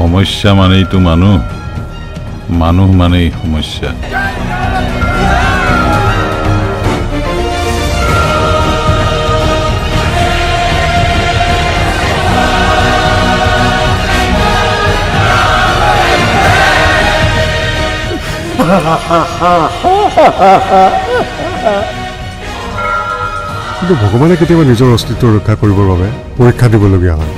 সমস্যা মানেই তো মানুহ, মানুহ মানেই সমস্যা। কিন্তু ভগৱানে কেতিয়াবা নিজৰ অস্তিত্ব ৰক্ষা কৰিবৰ বাবে পৰীক্ষা দিবলগীয়া হয়।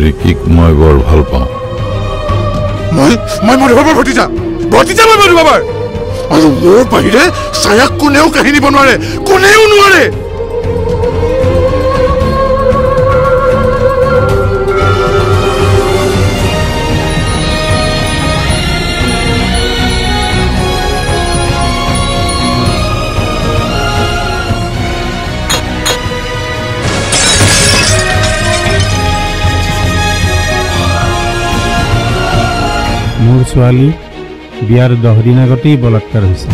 ৰিকিক মই বৰ ভাল পাওঁ। মই মধুবাবাৰ ভতিজা মই মধুবাবাৰ, আৰু মোৰ বাহিৰে ছায়াক কোনেও কাহিনী বনোৱাৰে, কোনেও নোৱাৰে। মোৰ ছোৱালী বিয়াৰ 10 দিন আগতেই বলাৎকাৰ হৈছে।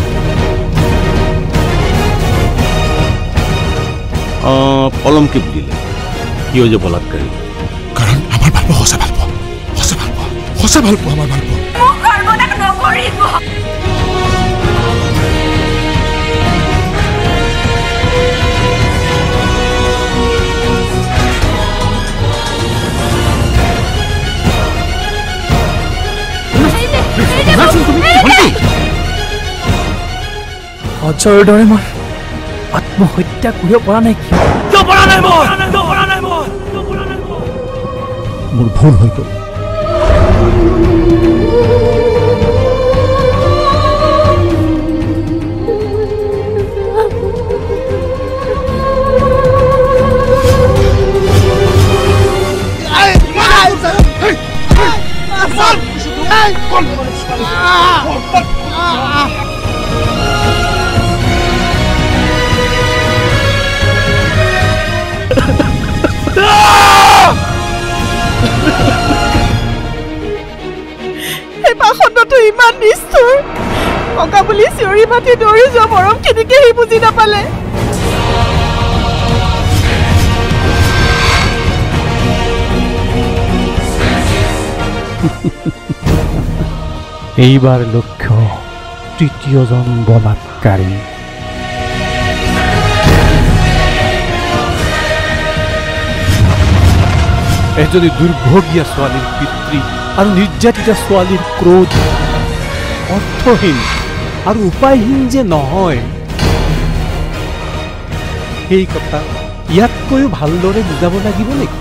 পলমকে বুলিলে কিয় যে বলাৎকাৰী? কাৰণ আমাৰ ভাল পোৱা, সঁচা ভাল পোৱা আমাৰ ভাল পোৱা। অজয়ৰ দৰে মই আত্মহত্যা কৰিব পৰা নাই। কিয় পৰা নাই? মোৰ ভুল হৈ গ'ল। এই পাখণ্ডটো ইমান নিষ্ঠুৰ, ককা বুলি চিঞৰি মাতি দৌৰি যোৱা মৰমখিনিকে সি বুজি নাপালে। এইবাৰ লক্ষ্য তৃতীয়জন বলাৎকাৰী। এজনী দুৰ্ভগীয়া ছোৱালীৰ পিতৃ আৰু নিৰ্যাতিতা ছোৱালীৰ ক্ৰোধ অৰ্থহীন আৰু উপায়হীন যে নহয়, সেই কথা ইয়াতকৈও ভালদৰে বুজাব লাগিব নেকি?